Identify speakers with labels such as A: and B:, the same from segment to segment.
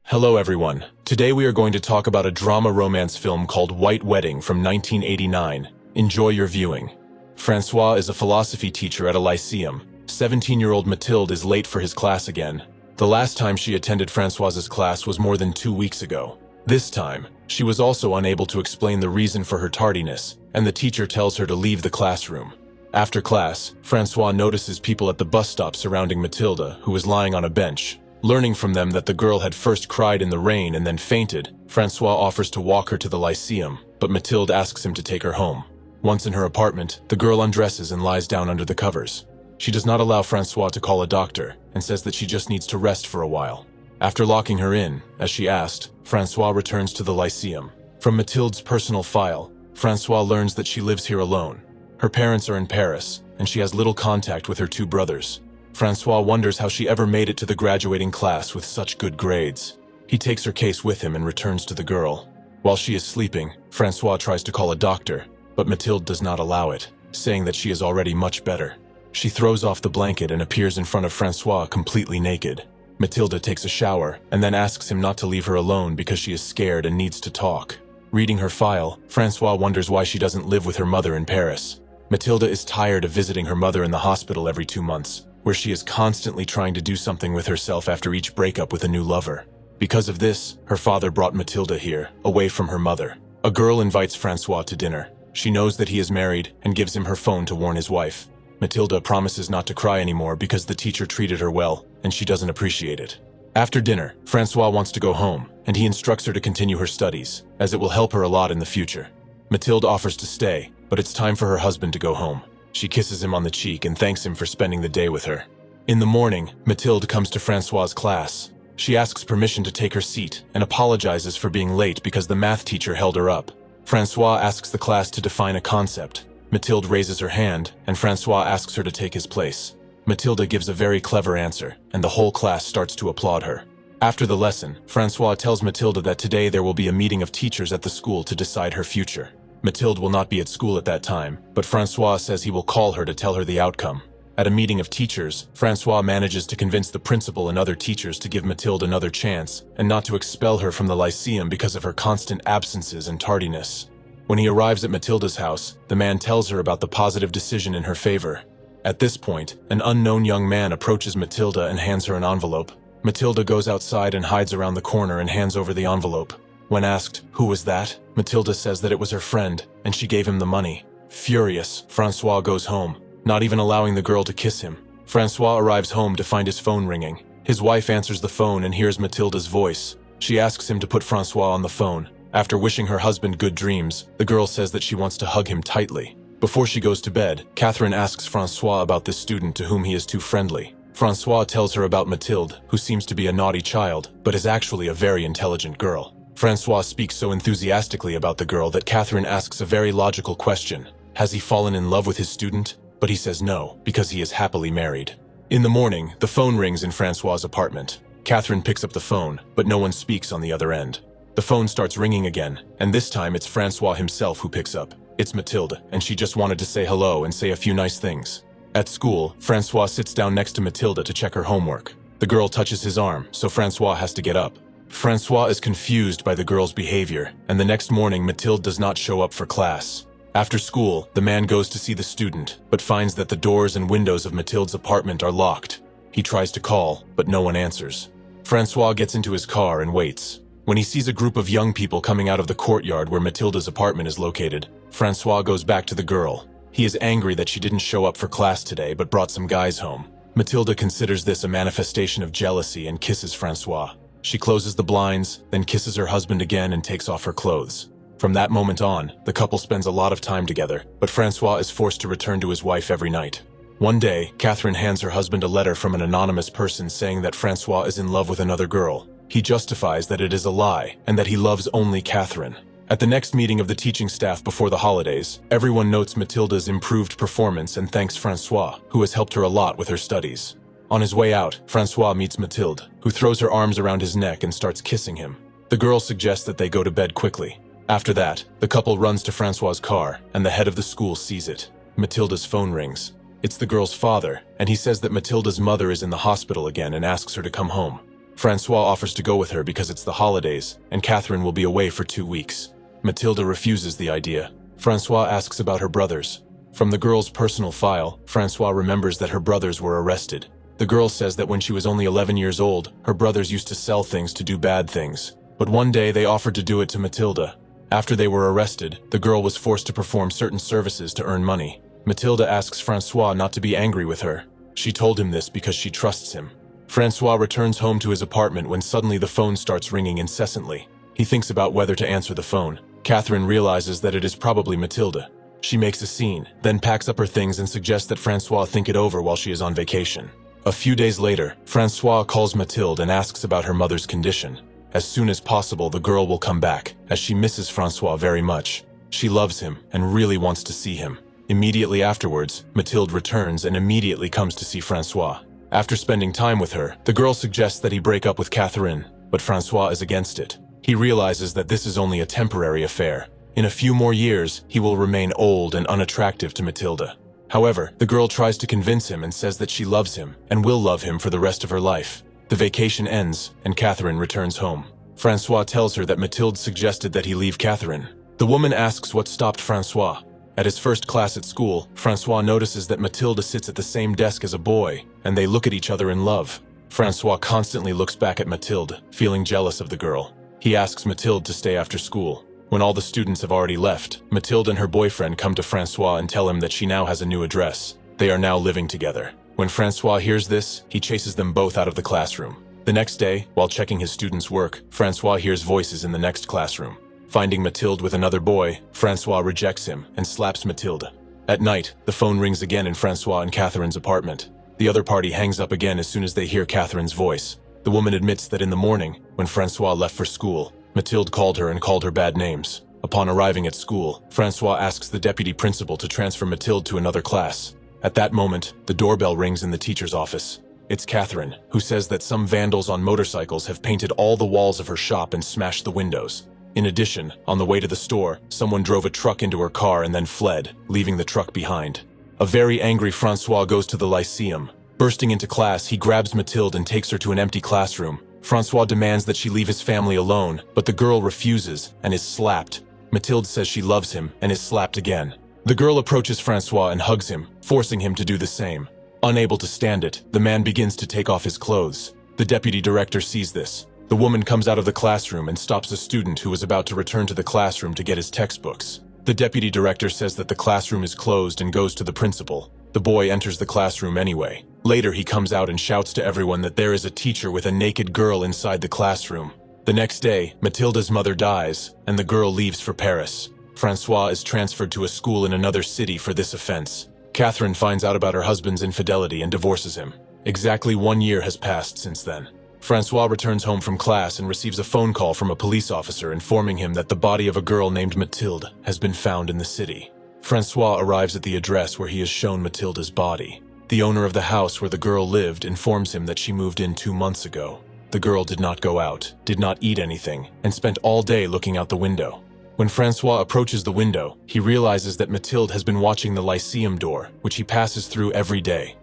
A: Hello everyone. Today we are going to talk about a drama romance film called White Wedding from 1989. Enjoy your viewing. Francois is a philosophy teacher at a lyceum. 17-year-old Mathilde is late for his class again. The last time she attended Francois's class was more than 2 weeks ago. This time, she was also unable to explain the reason for her tardiness, and the teacher tells her to leave the classroom. After class, Francois notices people at the bus stop surrounding Mathilde, who is lying on a bench. Learning from them that the girl had first cried in the rain and then fainted, Francois offers to walk her to the lyceum, but Mathilde asks him to take her home. Once in her apartment, the girl undresses and lies down under the covers. She does not allow Francois to call a doctor and says that she just needs to rest for a while. After locking her in, as she asked, Francois returns to the lyceum. From Mathilde's personal file, Francois learns that she lives here alone. Her parents are in Paris, and she has little contact with her 2 brothers. Francois wonders how she ever made it to the graduating class with such good grades. He takes her case with him and returns to the girl. While she is sleeping, Francois tries to call a doctor, but Mathilde does not allow it, saying that she is already much better. She throws off the blanket and appears in front of Francois completely naked. Mathilde takes a shower and then asks him not to leave her alone because she is scared and needs to talk. Reading her file, Francois wonders why she doesn't live with her mother in Paris. Mathilde is tired of visiting her mother in the hospital every 2 months, where she is constantly trying to do something with herself after each breakup with a new lover. Because of this, her father brought Mathilde here, away from her mother. A girl invites Francois to dinner. She knows that he is married and gives him her phone to warn his wife. Mathilde promises not to cry anymore because the teacher treated her well, and she doesn't appreciate it. After dinner, Francois wants to go home, and he instructs her to continue her studies, as it will help her a lot in the future. Mathilde offers to stay, but it's time for her husband to go home. She kisses him on the cheek and thanks him for spending the day with her. In the morning, Mathilde comes to Francois's class. She asks permission to take her seat and apologizes for being late because the math teacher held her up. Francois asks the class to define a concept. Mathilde raises her hand, and Francois asks her to take his place. Mathilde gives a very clever answer, and the whole class starts to applaud her. After the lesson, Francois tells Mathilde that today there will be a meeting of teachers at the school to decide her future. Mathilde will not be at school at that time, but Francois says he will call her to tell her the outcome. At a meeting of teachers, Francois manages to convince the principal and other teachers to give Mathilde another chance and not to expel her from the lyceum because of her constant absences and tardiness. When he arrives at Mathilde's house, the man tells her about the positive decision in her favor. At this point, an unknown young man approaches Mathilde and hands her an envelope. Mathilde goes outside and hides around the corner and hands over the envelope. When asked, "Who was that?" Mathilde says that it was her friend, and she gave him the money. Furious, Francois goes home, not even allowing the girl to kiss him. Francois arrives home to find his phone ringing. His wife answers the phone and hears Mathilde's voice. She asks him to put Francois on the phone. After wishing her husband good dreams, the girl says that she wants to hug him tightly. Before she goes to bed, Catherine asks Francois about this student to whom he is too friendly. Francois tells her about Mathilde, who seems to be a naughty child, but is actually a very intelligent girl. Francois speaks so enthusiastically about the girl that Catherine asks a very logical question. Has he fallen in love with his student? But he says no, because he is happily married. In the morning, the phone rings in Francois' apartment. Catherine picks up the phone, but no one speaks on the other end. The phone starts ringing again, and this time it's Francois himself who picks up. It's Mathilde, and she just wanted to say hello and say a few nice things. At school, Francois sits down next to Mathilde to check her homework. The girl touches his arm, so Francois has to get up. Francois is confused by the girl's behavior, and the next morning Mathilde does not show up for class. After school, the man goes to see the student, but finds that the doors and windows of Mathilde's apartment are locked. He tries to call, but no one answers. Francois gets into his car and waits. When he sees a group of young people coming out of the courtyard where Mathilde's apartment is located, Francois goes back to the girl. He is angry that she didn't show up for class today but brought some guys home. Mathilde considers this a manifestation of jealousy and kisses Francois. She closes the blinds, then kisses her husband again and takes off her clothes. From that moment on, the couple spends a lot of time together, but Francois is forced to return to his wife every night. One day, Catherine hands her husband a letter from an anonymous person saying that Francois is in love with another girl. He justifies that it is a lie and that he loves only Catherine. At the next meeting of the teaching staff before the holidays, everyone notes Mathilde's improved performance and thanks Francois, who has helped her a lot with her studies. On his way out, Francois meets Mathilde, who throws her arms around his neck and starts kissing him. The girl suggests that they go to bed quickly. After that, the couple runs to Francois' car, and the head of the school sees it. Mathilde's phone rings. It's the girl's father, and he says that Mathilde's mother is in the hospital again and asks her to come home. Francois offers to go with her because it's the holidays, and Catherine will be away for 2 weeks. Mathilde refuses the idea. Francois asks about her brothers. From the girl's personal file, Francois remembers that her brothers were arrested. The girl says that when she was only 11 years old, her brothers used to sell things to do bad things. But one day they offered to do it to Mathilde. After they were arrested, the girl was forced to perform certain services to earn money. Mathilde asks Francois not to be angry with her. She told him this because she trusts him. Francois returns home to his apartment when suddenly the phone starts ringing incessantly. He thinks about whether to answer the phone. Catherine realizes that it is probably Mathilde. She makes a scene, then packs up her things and suggests that Francois think it over while she is on vacation. A few days later, Francois calls Mathilde and asks about her mother's condition. As soon as possible, the girl will come back, as she misses Francois very much. She loves him and really wants to see him. Immediately afterwards, Mathilde returns and immediately comes to see Francois. After spending time with her, the girl suggests that he break up with Catherine, but Francois is against it. He realizes that this is only a temporary affair. In a few more years, he will remain old and unattractive to Mathilde. However, the girl tries to convince him and says that she loves him and will love him for the rest of her life. The vacation ends, and Catherine returns home. Francois tells her that Mathilde suggested that he leave Catherine. The woman asks what stopped Francois. At his first class at school, Francois notices that Mathilde sits at the same desk as a boy, and they look at each other in love. Francois constantly looks back at Mathilde, feeling jealous of the girl. He asks Mathilde to stay after school. When all the students have already left, Mathilde and her boyfriend come to Francois and tell him that she now has a new address. They are now living together. When Francois hears this, he chases them both out of the classroom. The next day, while checking his students' work, Francois hears voices in the next classroom. Finding Mathilde with another boy, Francois rejects him and slaps Mathilde. At night, the phone rings again in Francois and Catherine's apartment. The other party hangs up again as soon as they hear Catherine's voice. The woman admits that in the morning, when Francois left for school, Mathilde called her and called her bad names. Upon arriving at school, Francois asks the deputy principal to transfer Mathilde to another class. At that moment, the doorbell rings in the teacher's office. It's Catherine, who says that some vandals on motorcycles have painted all the walls of her shop and smashed the windows. In addition, on the way to the store, someone drove a truck into her car and then fled, leaving the truck behind. A very angry Francois goes to the Lyceum. Bursting into class, he grabs Mathilde and takes her to an empty classroom. Francois demands that she leave his family alone, but the girl refuses and is slapped. Mathilde says she loves him and is slapped again. The girl approaches Francois and hugs him, forcing him to do the same. Unable to stand it, the man begins to take off his clothes. The deputy director sees this. The woman comes out of the classroom and stops a student who is about to return to the classroom to get his textbooks. The deputy director says that the classroom is closed and goes to the principal. The boy enters the classroom anyway. Later, he comes out and shouts to everyone that there is a teacher with a naked girl inside the classroom. The next day, Mathilde's mother dies, and the girl leaves for Paris. Francois is transferred to a school in another city for this offense. Catherine finds out about her husband's infidelity and divorces him. Exactly 1 year has passed since then. Francois returns home from class and receives a phone call from a police officer informing him that the body of a girl named Mathilde has been found in the city. Francois arrives at the address where he is shown Mathilde's body. The owner of the house where the girl lived informs him that she moved in 2 months ago. The girl did not go out, did not eat anything, and spent all day looking out the window. When Francois approaches the window, he realizes that Mathilde has been watching the Lyceum door, which he passes through every day.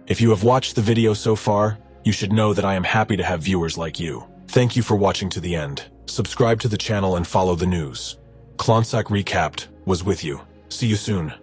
A: If you have watched the video so far, you should know that I am happy to have viewers like you. Thank you for watching to the end. Subscribe to the channel and follow the news. Klontsak Recapped was with you. See you soon.